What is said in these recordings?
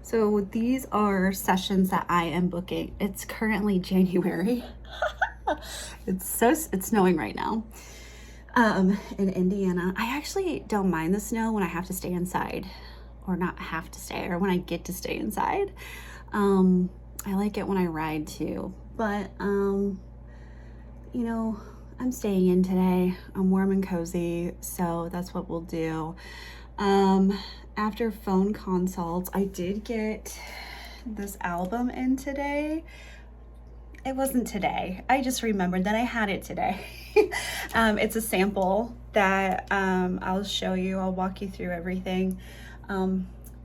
So these are sessions that I am booking. It's currently January. It's snowing right now. In Indiana. I actually don't mind the snow when I have to stay inside, or not have to stay, or when I get to stay inside. I like it when I ride too, but I'm staying in today. I'm warm and cozy, so that's what we'll do. After phone consults, I did get this album in today. It wasn't today. I just remembered that I had it today. It's a sample that I'll show you. I'll walk you through everything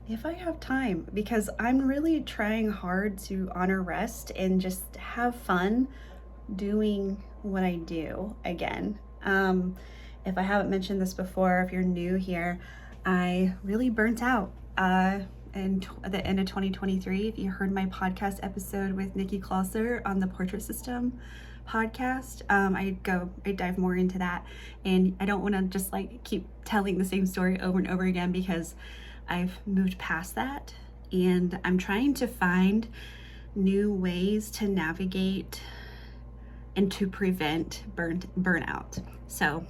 if I have time, because I'm really trying hard to honor rest and just have fun doing what I do again. If I haven't mentioned this before, if you're new here, I really burnt out in the end of 2023. If you heard my podcast episode with Nikki Klosser on the Portrait System podcast, I dive more into that, and I don't want to just like keep telling the same story over and over again, because I've moved past that, and I'm trying to find new ways to navigate and to prevent burnout. So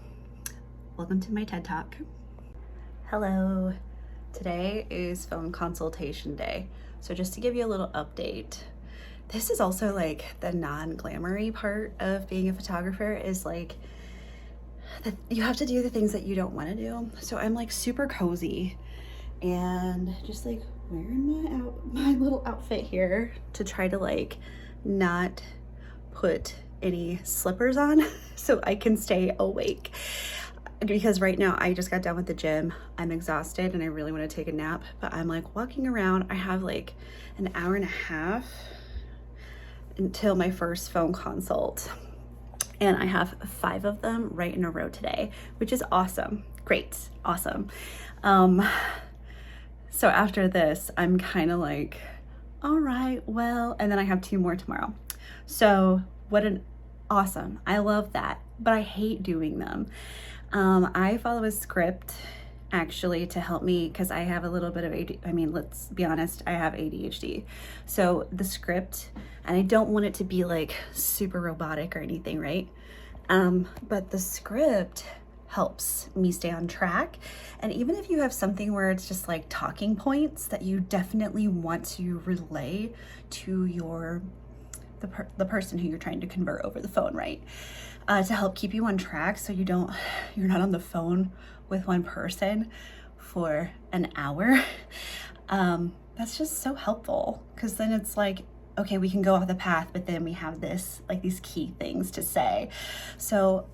welcome to my TED Talk. Hello. Today is phone consultation day. So just to give you a little update, this is also like the non-glamoury part of being a photographer, is like that you have to do the things that you don't want to do. So I'm like super cozy and just like wearing my little outfit here to try to like not put any slippers on so I can stay awake. Because right now I just got done with the gym. I'm exhausted and I really want to take a nap, but I'm like walking around. I have like an hour and a half until my first phone consult, and I have 5 of them right in a row today, which is awesome. Great. Awesome. So after this, I'm kind of like, all right, well, and then I have 2 more tomorrow. So what an awesome. I love that, but I hate doing them. I follow a script actually to help me, because I have a little bit of let's be honest, I have ADHD. So the script, and I don't want it to be like super robotic or anything, right? But the script helps me stay on track. And even if you have something where it's just like talking points that you definitely want to relay to the person who you're trying to convert over the phone, right? To help keep you on track, so you're not on the phone with one person for an hour. That's just so helpful, because then it's like, okay, we can go off the path, but then we have these key things to say. So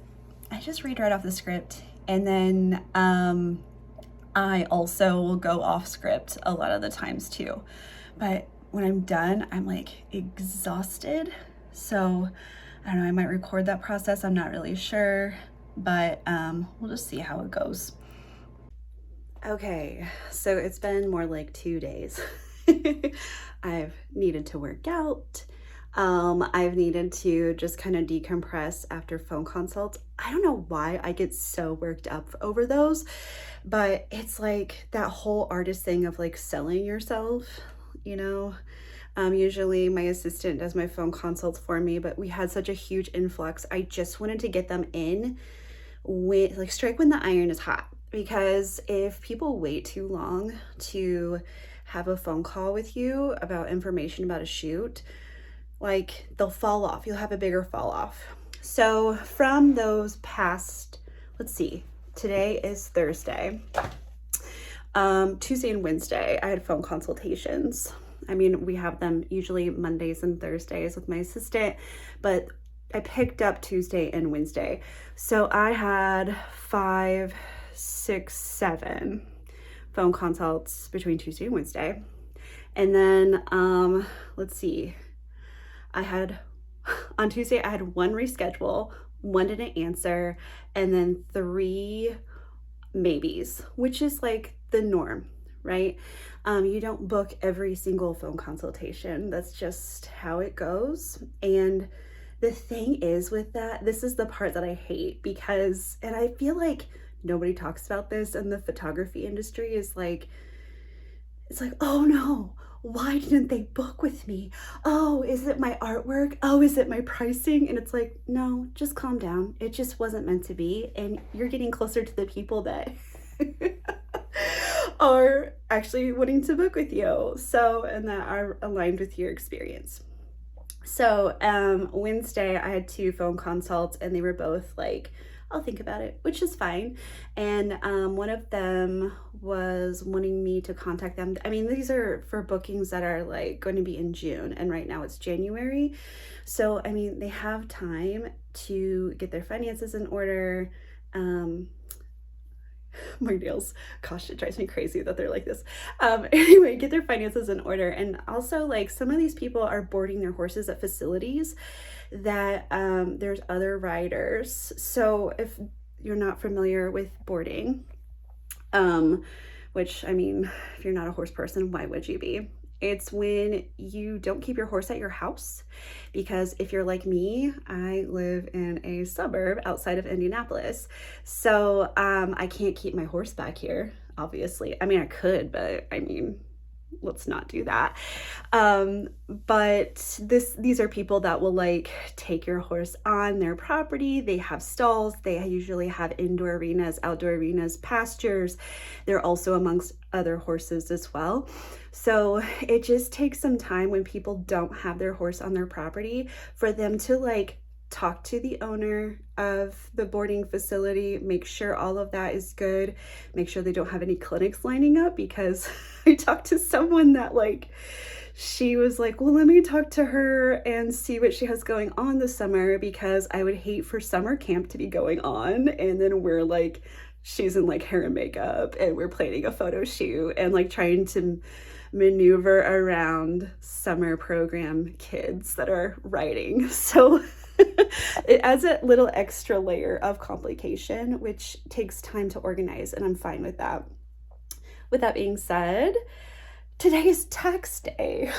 I just read right off the script, and then I also will go off script a lot of the times too. But when I'm done, I'm like exhausted. So I don't know, I might record that process. I'm not really sure, but we'll just see how it goes. Okay, so it's been more like 2 days. I've needed to work out. I've needed to just kind of decompress after phone consults. I don't know why I get so worked up over those, but it's like that whole artist thing of like selling yourself, you know? Usually my assistant does my phone consults for me, but we had such a huge influx. I just wanted to get them in with like strike when the iron is hot, because if people wait too long to have a phone call with you about information about a shoot, like they'll fall off. You'll have a bigger fall off. So from those past, let's see, today is Thursday. Tuesday and Wednesday, I had phone consultations. I mean, we have them usually Mondays and Thursdays with my assistant, but I picked up Tuesday and Wednesday. So I had 5, 6, 7 phone consults between Tuesday and Wednesday. And then, let's see, on Tuesday, I had 1 reschedule, 1 didn't answer, and then 3 maybes, which is like the norm, right? You don't book every single phone consultation. That's just how it goes. And the thing is with that, this is the part that I hate, because, and I feel like nobody talks about this in the photography industry, is like, it's like, oh no, why didn't they book with me? Oh, is it my artwork? Oh, is it my pricing? And it's like, no, just calm down. It just wasn't meant to be. And you're getting closer to the people that are actually wanting to book with you. So, and that are aligned with your experience. So Wednesday I had 2 phone consults and they were both like, I'll think about it, which is fine. And one of them was wanting me to contact them. I mean, these are for bookings that are like going to be in June, and right now it's January. So, I mean, they have time to get their finances in order. My nails, gosh, it drives me crazy that they're like this. Anyway, get their finances in order. And also, like, some of these people are boarding their horses at facilities that there's other riders. So if you're not familiar with boarding, which, I mean, if you're not a horse person, why would you be? It's when you don't keep your horse at your house, because if you're like me, I live in a suburb outside of Indianapolis. So I can't keep my horse back here, obviously. I mean, I could, but I mean, let's not do that. But these are people that will like take your horse on their property. They have stalls. They usually have indoor arenas, outdoor arenas, pastures. They're also amongst other horses as well. So it just takes some time when people don't have their horse on their property for them to like talk to the owner of the boarding facility, make sure all of that is good, make sure they don't have any clinics lining up, because I talked to someone that like, she was like, well, let me talk to her and see what she has going on this summer, because I would hate for summer camp to be going on and then we're like, she's in like hair and makeup and we're planning a photo shoot and like trying to maneuver around summer program kids that are riding. So it adds a little extra layer of complication, which takes time to organize, and I'm fine with that. With that being said, today is tax day.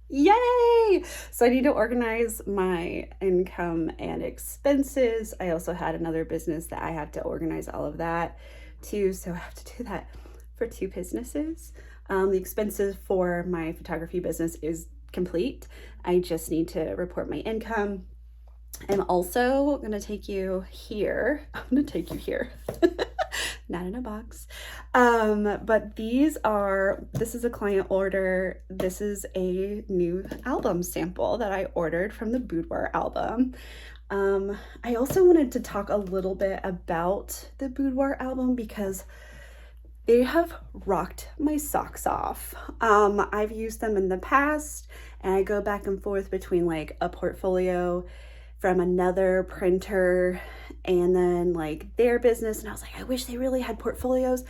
Yay! So I need to organize my income and expenses. I also had another business that I have to organize all of that too. So I have to do that for 2 businesses. The expenses for my photography business is complete. I just need to report my income. I'm also going to take you here. I'm going to take you here. Not in a box. But this is a client order. This is a new album sample that I ordered from the Boudoir Album. I also wanted to talk a little bit about the Boudoir Album because they have rocked my socks off. I've used them in the past, and I go back and forth between like a portfolio from another printer and then like their business. And I was like, I wish they really had portfolios.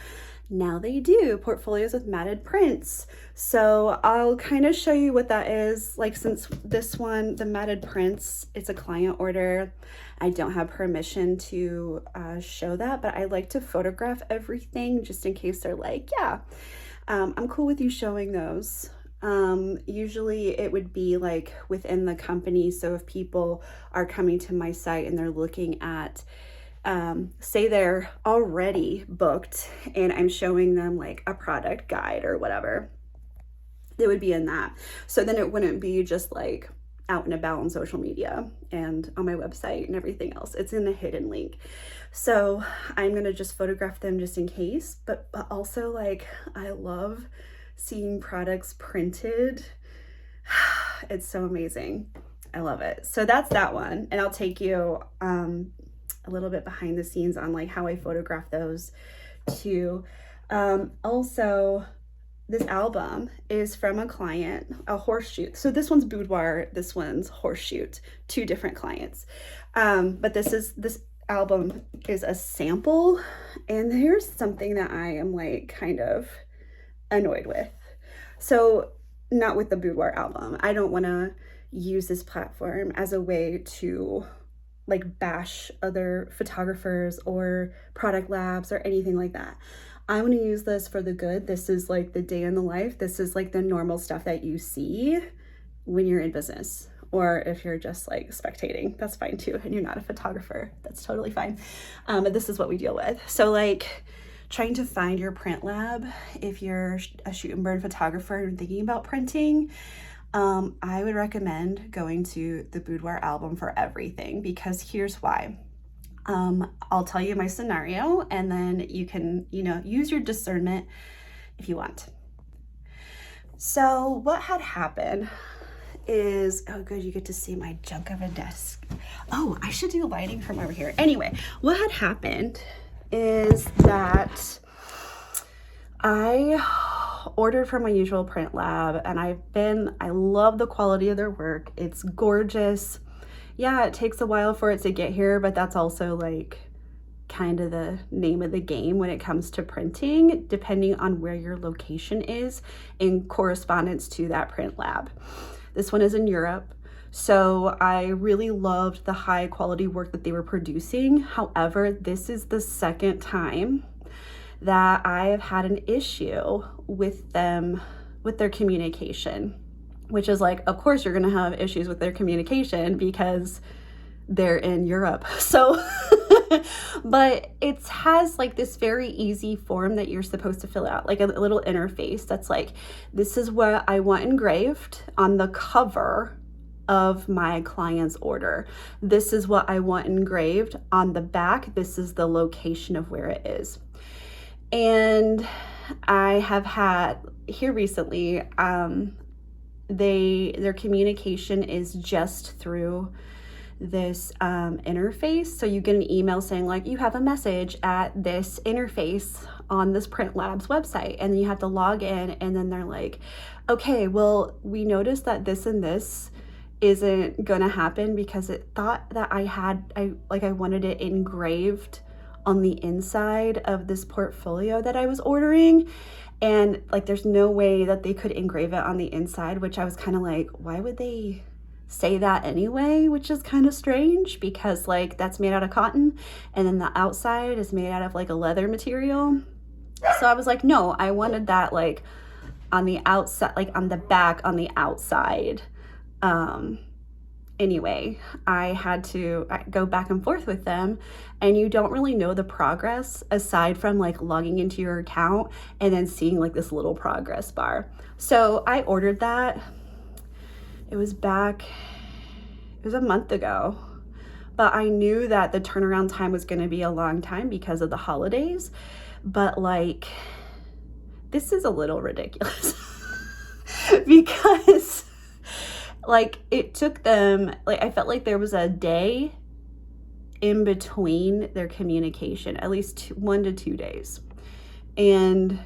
Now they do, portfolios with matted prints. So I'll kind of show you what that is. Like, since this one, the matted prints, it's a client order, I don't have permission to show that, but I like to photograph everything just in case they're like, yeah, I'm cool with you showing those. Usually it would be like within the company. So if people are coming to my site and they're looking at, say they're already booked and I'm showing them like a product guide or whatever, it would be in that. So then it wouldn't be just like out and about on social media and on my website and everything else. It's in a hidden link. So I'm going to just photograph them just in case, but also like, I love seeing products printed. It's so amazing. I love it. So that's that one. And I'll take you a little bit behind the scenes on like how I photograph those too. Also, this album is from a client, a horse shoot. So this one's boudoir, this one's horse shoot, 2 different clients. But this album is a sample, and here's something that I am like kind of annoyed with. So not with the Boudoir Album. I don't want to use this platform as a way to like bash other photographers or product labs or anything like that. I want to use this for the good. This is like the day in the life. This is like the normal stuff that you see when you're in business, or if you're just like spectating, that's fine too. And you're not a photographer, that's totally fine. But this is what we deal with. So like trying to find your print lab, if you're a shoot and burn photographer and thinking about printing, I would recommend going to the Boudoir Album for everything, because here's why. I'll tell you my scenario, and then you can, use your discernment if you want. So what had happened is, oh good, you get to see my junk of a desk. Oh, I should do lighting from over here. Anyway, what had happened is that I ordered from my usual print lab, and I love the quality of their work. It's gorgeous. Yeah, it takes a while for it to get here, but that's also like kind of the name of the game when it comes to printing, depending on where your location is in correspondence to that print lab. This one is in Europe. So I really loved the high quality work that they were producing. However, this is the second time that I have had an issue with them, with their communication, which is like, of course you're gonna have issues with their communication because they're in Europe. So, but it has like this very easy form that you're supposed to fill out, like a little interface that's like, this is what I want engraved on the cover of my client's order. This is what I want engraved on the back. This is the location of where it is. And I have had here recently, their communication is just through this interface. So you get an email saying like, you have a message at this interface on this print lab's website, and then you have to log in, and then they're like, okay, well, we noticed that this and this isn't gonna happen because it thought that I wanted it engraved on the inside of this portfolio that I was ordering, and like there's no way that they could engrave it on the inside, which I was kind of like, why would they say that anyway? Which is kind of strange, because like that's made out of cotton, and then the outside is made out of like a leather material. So I was like, no, I wanted that like on the outside, like on the back, on the outside. Anyway, I had to go back and forth with them, and you don't really know the progress aside from like logging into your account and then seeing like this little progress bar. So I ordered that. It was a month ago, but I knew that the turnaround time was going to be a long time because of the holidays. But like, this is a little ridiculous because like it took them, like I felt like there was a day in between their communication, at least 1 to 2 days. And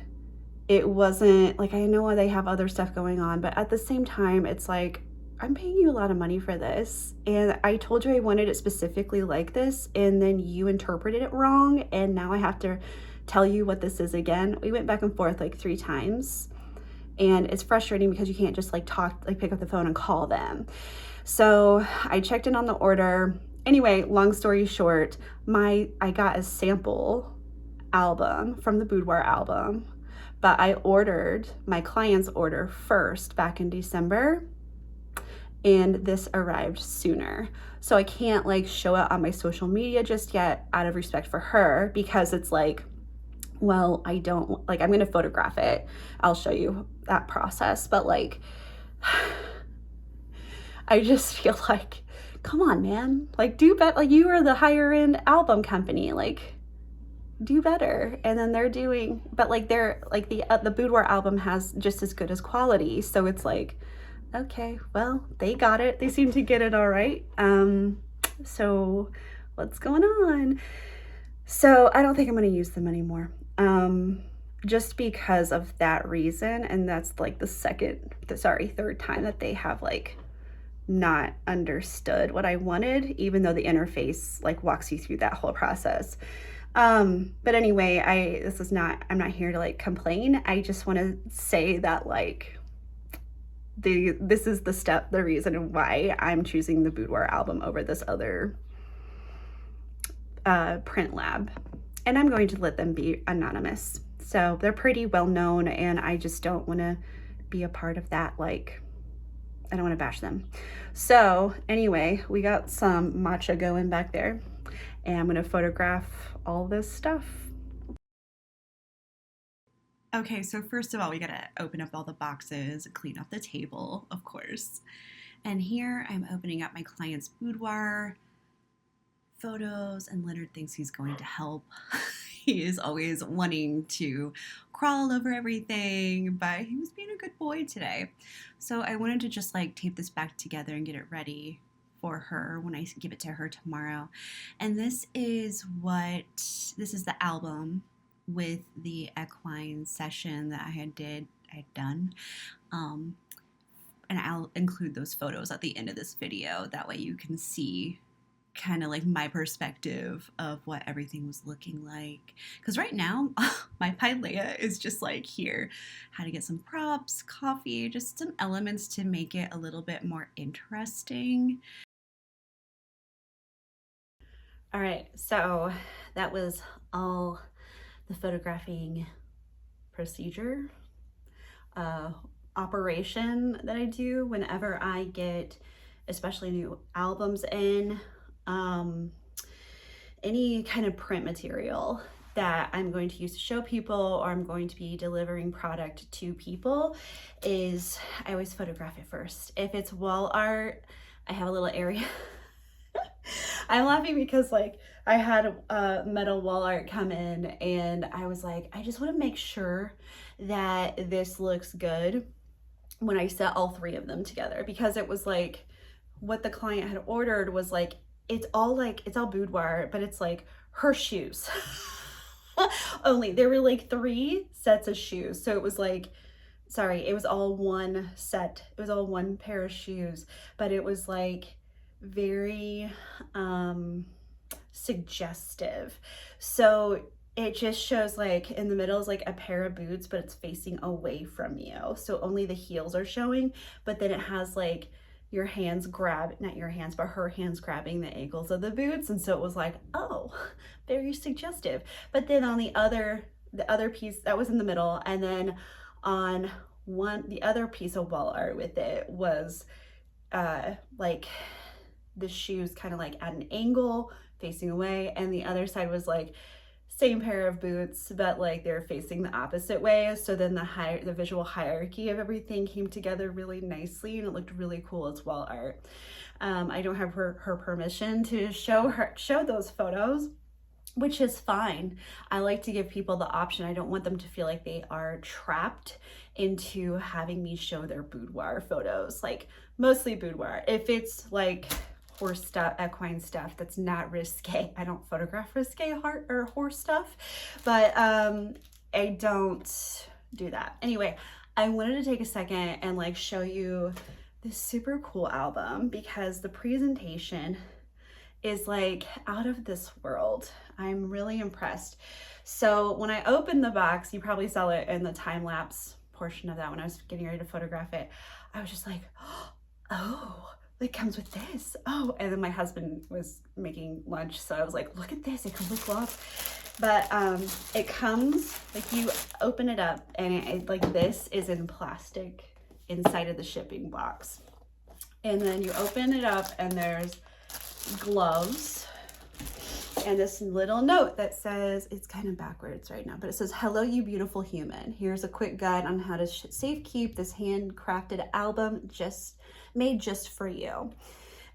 it wasn't like, I know they have other stuff going on, but at the same time, it's like, I'm paying you a lot of money for this, and I told you I wanted it specifically like this, and then you interpreted it wrong, and now I have to tell you what this is again. We went back and forth like 3 times, and it's frustrating because you can't just like pick up the phone and call them. So I checked in on the order. Anyway, long story short, I got a sample album from the Boudoir Album, but I ordered my client's order first back in December, and this arrived sooner. So I can't like show it on my social media just yet out of respect for her, because it's like, well, I don't like, I'm going to photograph it. I'll show you that process. But like, I just feel like, come on, man, like do better. Like you are the higher end album company, like do better. And then they're doing, but like they're like the Boudoir Album has just as good as quality. So it's like, okay, well, they got it. They seem to get it all right. So what's going on? So I don't think I'm going to use them anymore. Just because of that reason. And that's like the third time that they have like not understood what I wanted, even though the interface like walks you through that whole process. But anyway, I'm not here to like complain. I just want to say that like, this is the reason why I'm choosing the Boudoir Album over this other print lab, and I'm going to let them be anonymous. So they're pretty well known, and I just don't want to be a part of that. Like, I don't want to bash them. So anyway, we got some matcha going back there, and I'm going to photograph all this stuff. Okay, so first of all, we gotta open up all the boxes, clean off the table, of course. And here I'm opening up my client's boudoir photos, and Leonard thinks he's going to help. He is always wanting to crawl over everything, but he was being a good boy today. So I wanted to just like tape this back together and get it ready for her when I give it to her tomorrow. And this is the album with the equine session that I had done. And I'll include those photos at the end of this video. That way you can see kind of like my perspective of what everything was looking like. Because right now, my Pilea is just like here. How to get some props, coffee, just some elements to make it a little bit more interesting. All right, so that was all the photographing procedure, operation that I do whenever I get especially new albums in, any kind of print material that I'm going to use to show people or I'm going to be delivering product to people. Is I always photograph it first. If it's wall art, I have a little area. I'm laughing because like I had metal wall art come in and I was like, I just want to make sure that this looks good when I set all three of them together, because it was like what the client had ordered was like, it's all boudoir, but it's like her shoes. Only there were like 3 sets of shoes. So it was like, sorry, it was all one set. It was all one pair of shoes, but it was like very suggestive. So it just shows like in the middle is like a pair of boots, but it's facing away from you. So only the heels are showing, but then it has like your hands not your hands, but her hands grabbing the ankles of the boots. And so it was like, oh, very suggestive. But then on the other piece that was in the middle, and then on the other piece of wall art with it was like the shoes kind of like at an angle facing away, and the other side was like same pair of boots, but like they're facing the opposite way. So then the visual hierarchy of everything came together really nicely, and it looked really cool as wall art. I don't have her permission to show those photos, which is fine. I like to give people the option. I don't want them to feel like they are trapped into having me show their boudoir photos, like mostly boudoir. If it's like horse stuff, equine stuff, that's not risque. I don't photograph risque horse stuff, but I don't do that. Anyway, I wanted to take a second and like show you this super cool album because the presentation is like out of this world. I'm really impressed. So when I opened the box, you probably saw it in the time lapse portion of that when I was getting ready to photograph it. I was just like, oh, it comes with this. Oh, and then my husband was making lunch, so I was like, look at this, it comes with gloves. But it comes, like you open it up and it like this is in plastic inside of the shipping box. And then you open it up and there's gloves and this little note that says, it's kind of backwards right now, but it says, hello, you beautiful human. Here's a quick guide on how to safe keep this handcrafted album made just for you.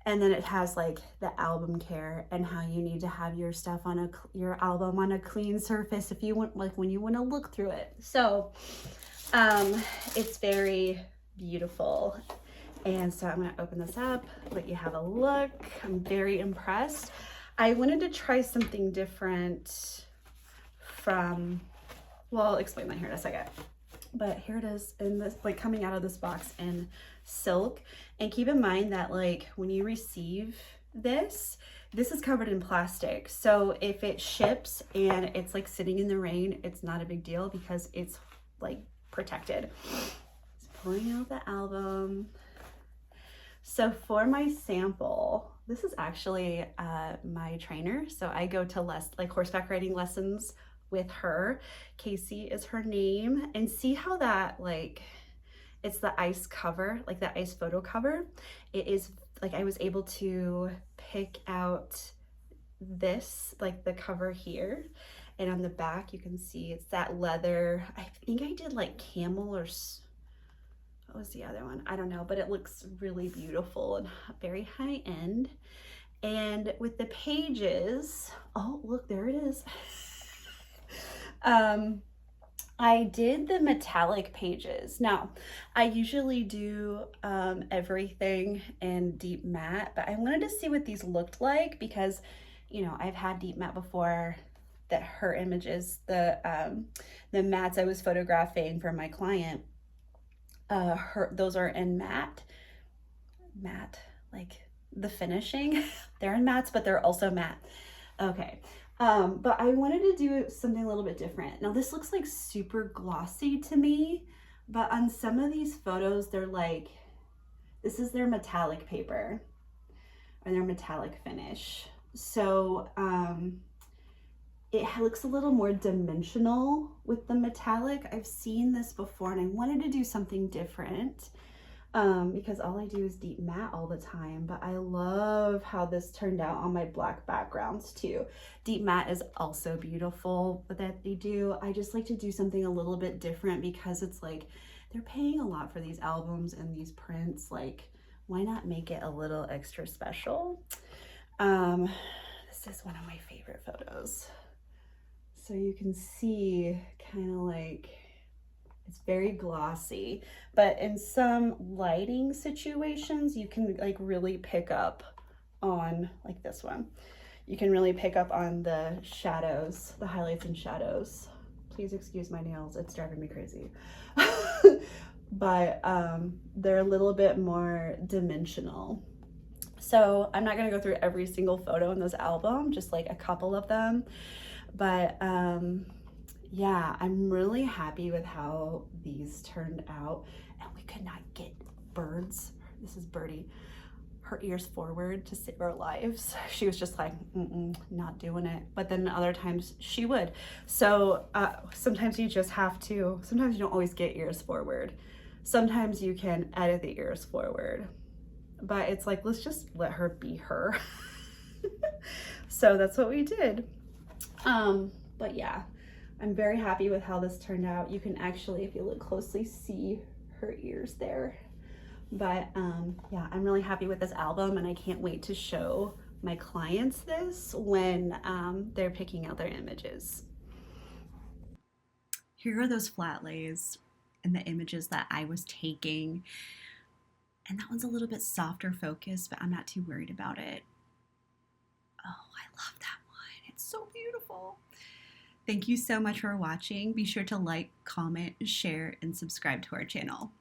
And then it has like the album care and how you need to have your stuff on your album on a clean surface if you want, like when you want to look through it. So it's very beautiful. And so I'm going to open this up, let you have a look. I'm very impressed. I wanted to try something different from, well, I'll explain that here in a second. But here it is in this, like coming out of this box in silk. And keep in mind that like when you receive this is covered in plastic. So if it ships and it's like sitting in the rain, it's not a big deal because it's like protected. Just pulling out the album. So for my sample, this is actually my trainer. So I go to horseback riding lessons with her. Casey is her name. And see how that like, it's the ice cover, like the ice photo cover. It is like, I was able to pick out this, like the cover here. And on the back, you can see it's that leather. I think I did like camel or what was the other one? I don't know, but it looks really beautiful and very high end. And with the pages, oh, look, there it is. I did the metallic pages. Now, I usually do everything in deep matte, but I wanted to see what these looked like because, you know, I've had deep matte before. That her images, the mattes I was photographing for my client, those are in matte, like the finishing. They're in mattes, but they're also matte. Okay. But I wanted to do something a little bit different. Now this looks like super glossy to me, but on some of these photos, they're like, this is their metallic paper or their metallic finish. So it looks a little more dimensional with the metallic. I've seen this before and I wanted to do something different because all I do is deep matte all the time, but I love how this turned out on my black backgrounds too. Deep matte is also beautiful that they do. I just like to do something a little bit different because it's like, they're paying a lot for these albums and these prints. Like, why not make it a little extra special? This is one of my favorite photos. So you can see kind of like, it's very glossy, but in some lighting situations, you can like really pick up on, like this one, you can really pick up on the shadows, the highlights and shadows. Please excuse my nails, it's driving me crazy. But they're a little bit more dimensional. So I'm not gonna go through every single photo in this album, just like a couple of them. But yeah, I'm really happy with how these turned out. And we could not get birds. This is Birdie. Her ears forward to save our lives. She was just like, not doing it. But then other times she would. So sometimes you just have to, sometimes you don't always get ears forward. Sometimes you can edit the ears forward. But it's like, let's just let her be her. So that's what we did. But yeah, I'm very happy with how this turned out. You can actually, if you look closely, see her ears there. But yeah, I'm really happy with this album and I can't wait to show my clients this when they're picking out their images. Here are those flat lays and the images that I was taking. And that one's a little bit softer focus, but I'm not too worried about it. Oh, I love that one. It's so beautiful. Thank you so much for watching. Be sure to like, comment, share, and subscribe to our channel.